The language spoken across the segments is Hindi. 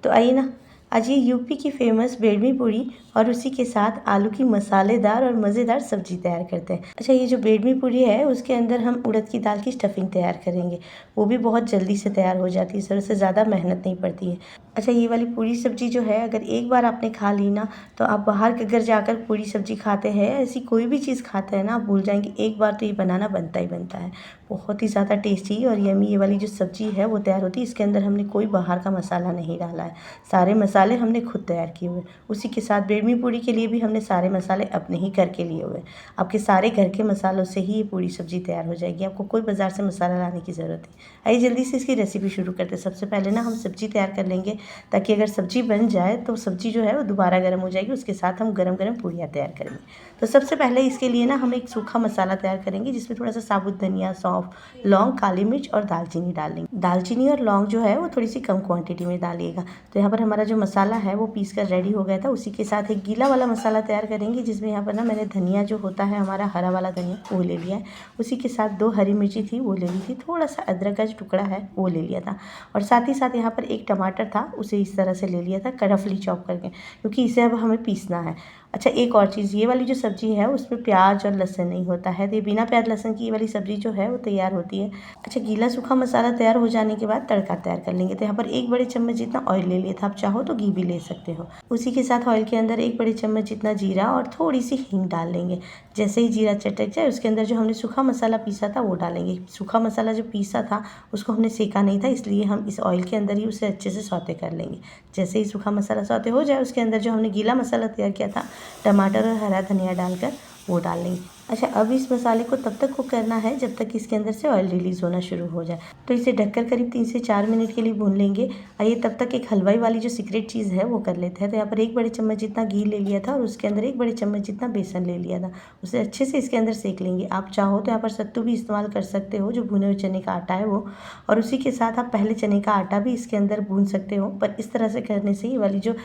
तो आइए ना, आज ये यूपी की फेमस बेडमी पूरी और उसी के साथ आलू की मसालेदार और मज़ेदार सब्जी तैयार करते हैं। अच्छा, ये जो बेडमी पूरी है उसके अंदर हम उड़द की दाल की स्टफिंग तैयार करेंगे। वो भी बहुत जल्दी से तैयार हो जाती है, इस तरह से ज़्यादा मेहनत नहीं पड़ती है। अच्छा, ये वाली पूरी सब्जी जो है अगर एक बार आपने खा ली ना, तो आप बाहर अगर जाकर पूरी सब्जी खाते हैं, ऐसी कोई भी चीज़ खाते हैं ना, आप भूल जाएंगे। एक बार तो ये बनाना बनता ही बनता है। बहुत ही ज़्यादा टेस्टी और यमी ये वाली जो सब्जी है वो तैयार होती है। इसके अंदर हमने कोई बाहर का मसाला नहीं डाला है, सारे मसाले हमने खुद तैयार किए हुए। उसी के साथ बेडमी पूरी के लिए भी हमने सारे मसाले अपने ही घर के लिए हुए। आपके सारे घर के मसालों से ही ये पूरी सब्जी तैयार हो जाएगी, आपको कोई बाज़ार से मसाला लाने की ज़रूरत नहीं। आइए जल्दी से इसकी रेसिपी शुरू करते हैं। सबसे पहले ना हम सब्जी तैयार कर लेंगे, ताकि अगर सब्जी बन जाए तो सब्जी जो है वो दोबारा गर्म हो जाएगी। उसके साथ हम गरम गरम पूरियाँ तैयार करेंगे। तो सबसे पहले इसके लिए ना हम एक सूखा मसाला तैयार करेंगे, जिसमें थोड़ा सा साबुत धनिया, सौंफ, लौंग, काली मिर्च और दालचीनी डाल लेंगे। दालचीनी और लौंग जो है वो थोड़ी सी कम क्वांटिटी में डालिएगा। तो यहाँ पर हमारा जो मसाला है वो पीस कर रेडी हो गया था। उसी के साथ एक गीला वाला मसाला तैयार करेंगे, जिसमें यहाँ पर ना मैंने धनिया जो होता है हमारा हरा वाला धनिया वो ले लिया है। उसी के साथ 2 हरी मिर्ची थी वो ले ली थी, थोड़ा सा अदरक का जो टुकड़ा है वो ले लिया था, और साथ ही साथ यहाँ पर एक टमाटर था, उसे इस तरह से ले लिया था रफली चॉप करके, क्योंकि इसे अब हमें पीसना है। अच्छा, एक और चीज़, ये वाली जो सब्ज़ी है उसमें प्याज और लहसुन नहीं होता है, तो ये बिना प्याज लहसुन की ये वाली सब्ज़ी जो है वो तैयार होती है। अच्छा, गीला सूखा मसाला तैयार हो जाने के बाद तड़का तैयार कर लेंगे। तो यहाँ पर 1 बड़े चम्मच जितना ऑयल ले लिया था, आप चाहो तो घी भी ले सकते हो। उसी के साथ ऑयल के अंदर 1 बड़े चम्मच जितना जीरा और थोड़ी सी हींग डाल लेंगे। जैसे ही जीरा चटक जाए उसके अंदर जो हमने सूखा मसाला पीसा था वो डालेंगे। सूखा मसाला जो पीसा था उसको हमने सेका नहीं था, इसलिए हम इस ऑयल के अंदर ही उसे अच्छे से सौते कर लेंगे। जैसे ही सूखा मसाला सौते हो जाए उसके अंदर जो हमने गीला मसाला तैयार किया था, टमाटर और हरा धनिया डालकर वो डाल लेंगे। अच्छा, अब इस मसाले को तब तक कुक करना है जब तक इसके अंदर से ऑयल रिलीज़ होना शुरू हो जाए। तो इसे ढककर करीब 3 से 4 मिनट के लिए भून लेंगे। आइए तब तक एक हलवाई वाली जो सीक्रेट चीज़ है वो कर लेते हैं। तो यहाँ पर 1 बड़े चम्मच जितना घी ले लिया था और उसके अंदर 1 बड़े चम्मच जितना बेसन ले लिया था, उसे अच्छे से इसके अंदर सेक लेंगे। आप चाहो तो यहाँ पर सत्तू भी इस्तेमाल कर सकते हो, जो भुने हुए चने का आटा है वो, और उसी के साथ आप पहले चने का आटा भी इसके अंदर भून सकते हो। पर इस तरह से करने से ये वाली जो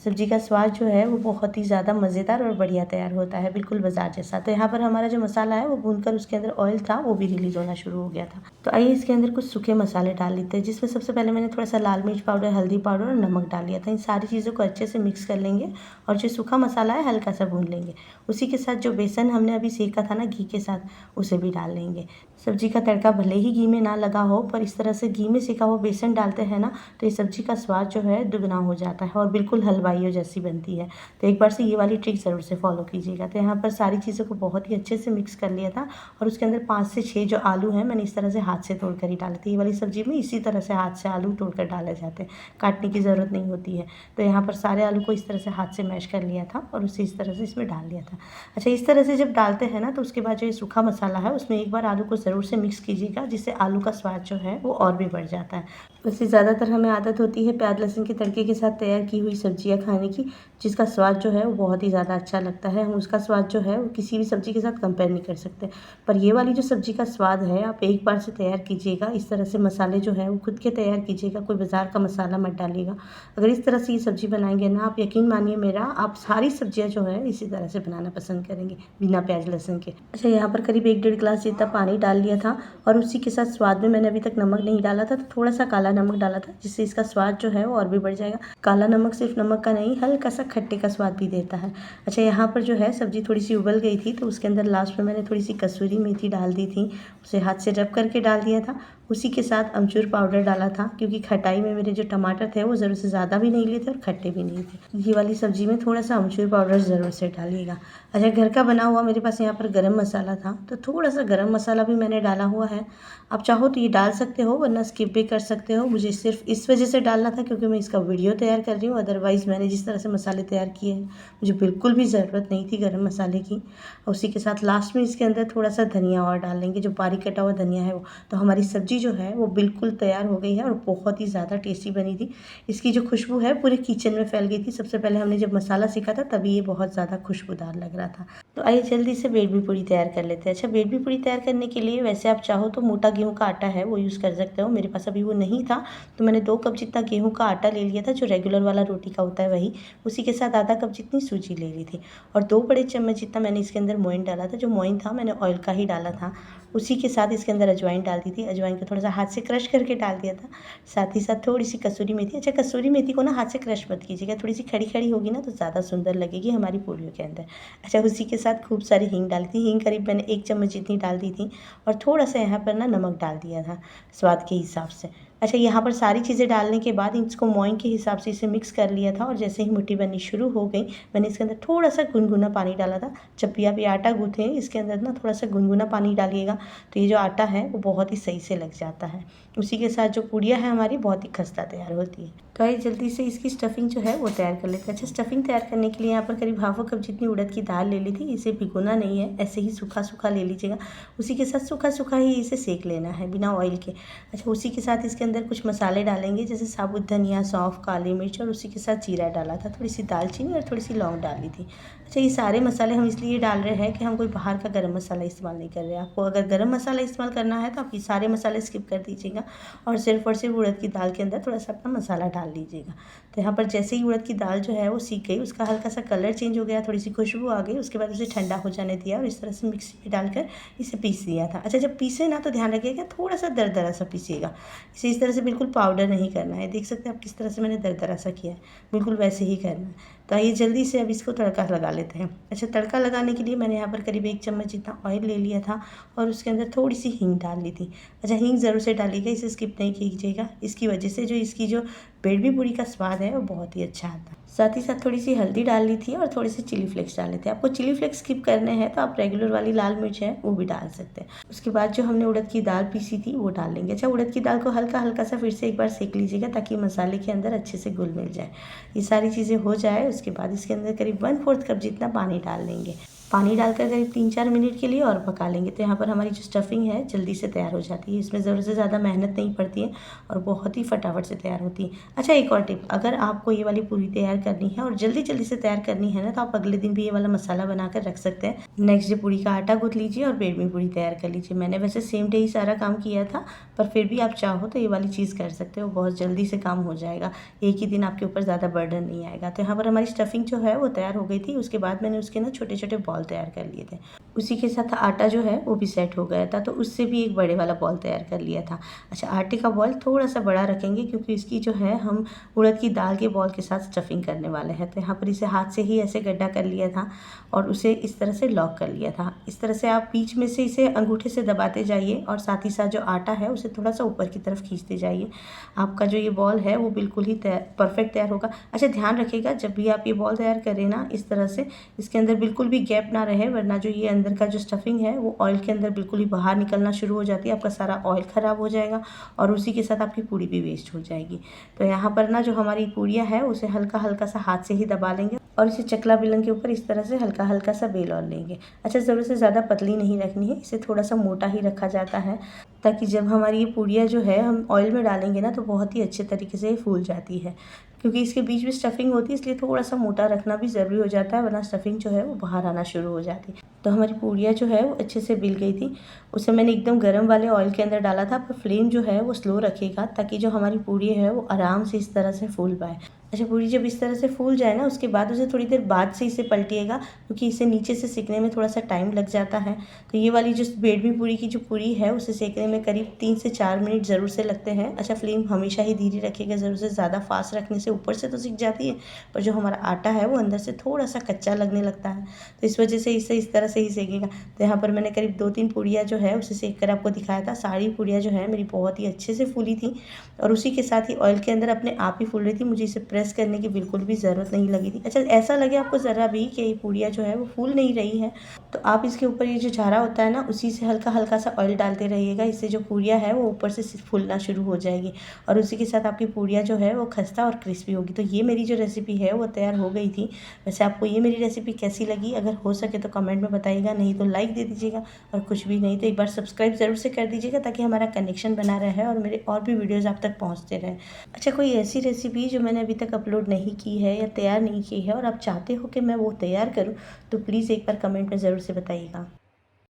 सब्जी का स्वाद जो है वो बहुत ही ज़्यादा मज़ेदार और बढ़िया तैयार होता है, बिल्कुल बाजार जैसा। तो यहाँ पर हमारा जो मसाला है वो भूनकर उसके अंदर ऑयल था वो भी रिलीज़ होना शुरू हो गया था। तो आइए इसके अंदर कुछ सूखे मसाले डाल लेते हैं, जिसमें सबसे पहले मैंने थोड़ा सा लाल मिर्च पाउडर, हल्दी पाउडर और नमक डाल लिया था। इन सारी चीज़ों को अच्छे से मिक्स कर लेंगे और जो सूखा मसाला है हल्का सा भून लेंगे। उसी के साथ जो बेसन हमने अभी सेका था ना घी के साथ, उसे भी डाल लेंगे। सब्जी का तड़का भले ही घी में ना लगा हो, पर इस तरह से घी में सेका हुआ बेसन डालते हैं ना, तो ये सब्जी का स्वाद जो है दुगना हो जाता है और बिल्कुल हलवाइयों जैसी बनती है। तो एक बार से ये वाली ट्रिक ज़रूर से फॉलो कीजिएगा। तो यहाँ पर सारी चीज़ों को बहुत ही अच्छे से मिक्स कर लिया था और उसके अंदर 5 से 6 जो आलू हैं मैंने इस तरह से हाथ से तोड़ कर ही डाले थे। ये वाली सब्जी में इसी तरह से हाथ से आलू तोड़ कर डाले जाते हैं, काटने की ज़रूरत नहीं होती है। तो यहाँ पर सारे आलू को इस तरह से हाथ से मैश कर लिया था और उसे इस तरह से इसमें डाल दिया था। अच्छा, इस तरह से जब डालते हैं ना, तो उसके बाद जो ये सूखा मसाला है उसमें एक बार आलू को ज़रूर से मिक्स कीजिएगा, जिससे आलू का स्वाद जो है वो और भी बढ़ जाता है। वैसे ज़्यादातर हमें आदत होती है प्याज लहसुन के तड़के के साथ तैयार की हुई सब्जियां खाने की, जिसका स्वाद जो है वो बहुत ही ज़्यादा अच्छा लगता है। हम उसका स्वाद जो है वो किसी भी सब्ज़ी के साथ कंपेयर नहीं कर सकते। पर ये वाली जो सब्ज़ी का स्वाद है, आप एक बार से तैयार कीजिएगा। इस तरह से मसाले जो है वो खुद के तैयार कीजिएगा, कोई बाज़ार का मसाला मत डालिएगा। अगर इस तरह से ये सब्ज़ी बनाएंगे ना, आप यकीन मानिए मेरा, आप सारी सब्जियाँ जो है इसी तरह से बनाना पसंद करेंगे बिना प्याज लहसुन के। अच्छा, यहाँ पर करीब 1 गिलास जितना पानी डाल लिया था और उसी के साथ स्वाद में मैंने अभी तक नमक नहीं डाला था, तो थोड़ा सा काला नमक डाला था, जिससे इसका स्वाद जो है वो और भी बढ़ जाएगा। काला नमक सिर्फ नमक का नहीं, हल्का सा खट्टे का स्वाद भी देता है। अच्छा, यहाँ पर जो है सब्जी थोड़ी सी उबल गई थी, तो उसके अंदर लास्ट में मैंने थोड़ी सी कसूरी मेथी डाल दी थी, उसे हाथ से रब करके डाल दिया था। उसी के साथ अमचूर पाउडर डाला था, क्योंकि खटाई में मेरे जो टमाटर थे वो ज़रूर से ज़्यादा भी नहीं लिए थे और खट्टे भी नहीं थे। ये वाली सब्जी में थोड़ा सा अमचूर पाउडर ज़रूर से डालिएगा। अच्छा, घर का बना हुआ मेरे पास यहाँ पर गरम मसाला था, तो थोड़ा सा गरम मसाला भी मैंने डाला हुआ है। आप चाहो तो ये डाल सकते हो, वरना स्किप भी कर सकते हो। मुझे सिर्फ इस वजह से डालना था क्योंकि मैं इसका वीडियो तैयार कर रही हूँ, अदरवाइज़ मैंने जिस तरह से मसाले तैयार किए हैं मुझे बिल्कुल भी ज़रूरत नहीं थी गरम मसाले की। उसी के साथ लास्ट में इसके अंदर थोड़ा सा धनिया और डाल लेंगे, जो बारीक कटा हुआ धनिया है वो। तो हमारी सब्ज़ी जो है वो बिल्कुल तैयार हो गई है और बहुत ही ज़्यादा टेस्टी बनी थी। इसकी जो खुशबू है पूरे किचन में फैल गई थी। सबसे पहले हमने जब मसाला सीखा था तभी ये बहुत ज़्यादा खुशबूदार लग रहा था। तो आइए जल्दी से बेडमी पूरी तैयार कर लेते हैं। अच्छा, बेडमी पूरी तैयार करने के लिए वैसे आप चाहो तो मोटा गेहूँ का आटा है वो यूज़ कर सकते हो। मेरे पास अभी वो नहीं था, था तो मैंने 2 कप जितना गेहूँ का आटा ले लिया था, जो रेगुलर वाला रोटी का होता है वही। उसी के साथ आधा कप जितनी सूजी ले ली थी और 2 बड़े चम्मच जितना मैंने इसके अंदर मोइन डाला था। जो मोइन था मैंने ऑयल का ही डाला था। उसी के साथ इसके अंदर अजवाइन डाल दी थी। अजवाइन को थोड़ा सा हाथ से क्रश करके डाल दिया था। साथ ही साथ थोड़ी सी कसूरी मेथी। अच्छा, कसूरी मेथी को ना हाथ से क्रश मत कीजिएगा, थोड़ी सी खड़ी खड़ी होगी ना तो ज़्यादा सुंदर लगेगी हमारी पूरियों के अंदर। अच्छा, उसी के साथ खूब सारी हींग डाली थी। हींग करीब मैंने 1 चम्मच जितनी डाल दी थी और थोड़ा सा यहाँ पर ना नमक डाल दिया था स्वाद के हिसाब से। अच्छा, यहाँ पर सारी चीज़ें डालने के बाद इसको मोइन के हिसाब से इसे मिक्स कर लिया था और जैसे ही मुट्ठी बननी शुरू हो गई मैंने इसके अंदर थोड़ा सा गुनगुना पानी डाला था। जब भी आप ये आटा गूँथें इसके अंदर ना थोड़ा सा गुनगुना पानी डालिएगा तो ये जो आटा है वो बहुत ही सही से लग जाता है। उसी के साथ जो पूड़ियाँ हैं हमारी बहुत ही खस्ता तैयार होती है। तो आइए जल्दी से इसकी स्टफिंग जो है वो तैयार कर लेते हैं। अच्छा, स्टफिंग तैयार करने के लिए यहाँ पर करीब हाफ कप जितनी उड़द की दाल ले ली थी। इसे भिगोना नहीं है, ऐसे ही सूखा सूखा ले लीजिएगा। उसी के साथ सूखा सूखा ही इसे सेक लेना है बिना ऑयल के। अच्छा, उसी के साथ इसके अंदर कुछ मसाले डालेंगे, जैसे साबुत धनिया, सौंफ, काली मिर्च और उसी के साथ जीरा डाला था। थोड़ी सी दालचीनी और थोड़ी सी लौंग डाली थी। अच्छा, ये सारे मसाले हम इसलिए डाल रहे हैं कि हम कोई बाहर का गरम मसाला इस्तेमाल नहीं कर रहे हैं। आपको अगर गरम मसाला इस्तेमाल करना है तो आप ये सारे मसाले स्किप कर दीजिएगा और सिर्फ उड़द की दाल के अंदर थोड़ा सा अपना मसाला डाल लीजिएगा। तो यहाँ पर जैसे ही उड़द की दाल जो है वो सीख गई, उसका हल्का सा कलर चेंज हो गया, थोड़ी सी खुशबू आ गई, उसके बाद उसे ठंडा हो जाने दिया और इस तरह से मिक्सी में डालकर इसे पीस दिया था। अच्छा, जब पीसे ना तो ध्यान रखिएगा थोड़ा सा दरदरा सा पीसिएगा। इसे इस तरह से बिल्कुल पाउडर नहीं करना है। देख सकते हैं आप किस तरह से मैंने दरदरा सा किया है, बिल्कुल वैसे ही करना है। तो आइए जल्दी से अब इसको तड़का लगा लेते हैं। अच्छा, तड़का लगाने के लिए मैंने यहाँ पर करीब 1 चम्मच जितना ऑयल ले लिया था और उसके अंदर थोड़ी सी हींग डाल ली थी। अच्छा, हींग ज़रूर से डालिएगा, इसे स्किप नहीं कीजिएगा। इसकी वजह से जो इसकी जो बेडमी पूरी का स्वाद है वो बहुत ही अच्छा आता है। साथ ही साथ थोड़ी सी हल्दी डाल ली थी और थोड़े से चिली फ्लेक्स डाले थे। आपको चिली फ्लेक्स स्किप करने हैं तो आप रेगुलर वाली लाल मिर्च है वो भी डाल सकते हैं। उसके बाद जो हमने उड़द की दाल पीसी थी वो डाल लेंगे। अच्छा, उड़द की दाल को हल्का हल्का सा फिर से एक बार सेक लीजिएगा ताकि मसाले के अंदर अच्छे से घुल मिल जाए। ये सारी चीज़ें हो जाए उसके बाद इसके अंदर करीब 1/4 कप जितना पानी डाल लेंगे। पानी डालकर करीब 3-4 मिनट के लिए और पका लेंगे। तो यहाँ पर हमारी जो स्टफिंग है जल्दी से तैयार हो जाती है। इसमें ज़रूरत से ज़्यादा मेहनत नहीं पड़ती है और बहुत ही फटाफट से तैयार होती है। अच्छा, एक और टिप, अगर आपको ये वाली पूरी तैयार करनी है और जल्दी जल्दी से तैयार करनी है ना तो आप अगले दिन भी ये वाला मसाला बनाकर रख सकते हैं। नेक्स्ट डे पूरी का आटा गूँथ लीजिए और बेडमी पूरी तैयार कर लीजिए। मैंने वैसे सेम डे ही सारा काम किया था, पर फिर भी आप चाहो तो ये वाली चीज़ कर सकते हो, बहुत जल्दी से काम हो जाएगा। एक ही दिन आपके ऊपर ज़्यादा बर्डन नहीं आएगा। तो यहाँ पर हमारी स्टफिंग जो है वो तैयार हो गई थी। उसके बाद मैंने उसके ना छोटे छोटे बॉल तैयार कर लिए थे। उसी के साथ आटा जो है वो भी सेट हो गया था तो उससे भी एक बड़े वाला बॉल तैयार कर लिया था। अच्छा, आटे का बॉल थोड़ा सा बड़ा रखेंगे क्योंकि इसकी जो है हम उड़द की दाल के बॉल के साथ स्टफिंग करने वाले हैं। तो यहाँ पर इसे हाथ से ही ऐसे गड्ढा कर लिया था और उसे इस तरह से लॉक कर लिया था। इस तरह से आप बीच में से इसे अंगूठे से दबाते जाइए और साथ ही साथ जो आटा है उसे थोड़ा सा ऊपर की तरफ खींचते जाइए। आपका जो ये बॉल है वो बिल्कुल ही परफेक्ट तैयार होगा। अच्छा, ध्यान रखिएगा जब भी आप ये बॉल तैयार करें ना इस तरह से इसके अंदर बिल्कुल भी गैप ना रहे, वरना जो ये अंदर का जो स्टफिंग है वो ऑयल के अंदर बिल्कुल ही बाहर निकलना शुरू हो जाती है। आपका सारा ऑयल ख़राब हो जाएगा और उसी के साथ आपकी पूड़ी भी वेस्ट हो जाएगी। तो यहाँ पर ना जो हमारी पूड़ियाँ है उसे हल्का हल्का सा हाथ से ही दबा लेंगे और इसे चकला बेलन के ऊपर इस तरह से हल्का हल्का सा बेल और लेंगे। अच्छा, ज़रूरत से ज़्यादा पतली नहीं रखनी है, इसे थोड़ा सा मोटा ही रखा जाता है ताकि जब हमारी ये पूड़ियाँ जो है हम ऑयल में डालेंगे ना तो बहुत ही अच्छे तरीके से फूल जाती है। क्योंकि इसके बीच में स्टफिंग होती है इसलिए थोड़ा सा मोटा रखना भी ज़रूरी हो जाता है, वरना स्टफिंग जो है वो बाहर आना शुरू हो जाती है। तो हमारी पूड़ियाँ जो है वो अच्छे से बिल गई थी। उसे मैंने एकदम गर्म वाले ऑयल के अंदर डाला था, पर फ्लेम जो है वो स्लो रखिएगा ताकि जो हमारी पूड़ी है वो आराम से इस तरह से फूल पाए। अच्छा, पूड़ी जब इस तरह से फूल जाए ना उसके बाद उसे थोड़ी देर बाद से इसे पलटिएगा क्योंकि इसे नीचे से सेकने में थोड़ा सा टाइम लग जाता है। तो ये वाली जो बेडमी पूड़ी की जो पूड़ी है उसे सेकने में करीब 3 से 4 मिनट ज़रूर से लगते हैं। अच्छा, फ्लेम हमेशा ही धीरे रखिएगा, ज़रूर से ज़्यादा फास्ट रखने से ऊपर से तो सिक जाती है पर जो हमारा आटा है वो अंदर से थोड़ा सा कच्चा लगने लगता है। तो इस वजह से इसे इस तरह से ही सेकेगा। तो यहाँ पर मैंने करीब 2-3 पूड़ियाँ जो है उसे सेक कर आपको दिखाया था। सारी पूड़ियाँ जो है मेरी बहुत ही अच्छे से फूली थी और उसी के साथ ही ऑयल के अंदर अपने आप ही फूल रही थी। मुझे इसे प्रेस करने की बिल्कुल भी ज़रूरत नहीं लगी थी। अच्छा, ऐसा लगे आपको ज़रा भी कि ये पूड़ियाँ जो है वो फूल नहीं रही है तो आप इसके ऊपर ये जो झारा होता है ना उसी से हल्का हल्का सा ऑयल डालते रहिएगा। इससे जो पूड़ियाँ है वो ऊपर से फूलना शुरू हो जाएगी और उसी के साथ आपकी पूड़ियाँ जो है वो खस्ता और क्रिस्पी होगी। तो ये मेरी जो रेसिपी है वो तैयार हो गई थी। वैसे आपको ये मेरी रेसिपी कैसी लगी, अगर हो सके तो कमेंट में बताइएगा, नहीं तो लाइक दे दीजिएगा और कुछ भी नहीं तो एक बार सब्सक्राइब ज़रूर से कर दीजिएगा ताकि हमारा कनेक्शन बना रहे और मेरे और भी वीडियोज़ आप तक पहुँचते रहें। अच्छा, कोई ऐसी रेसिपी जो मैंने अभी तक अपलोड नहीं की है या तैयार नहीं की है और आप चाहते हो कि मैं वो तैयार करूँ तो प्लीज़ एक बार कमेंट में ज़रूर से बताइएगा।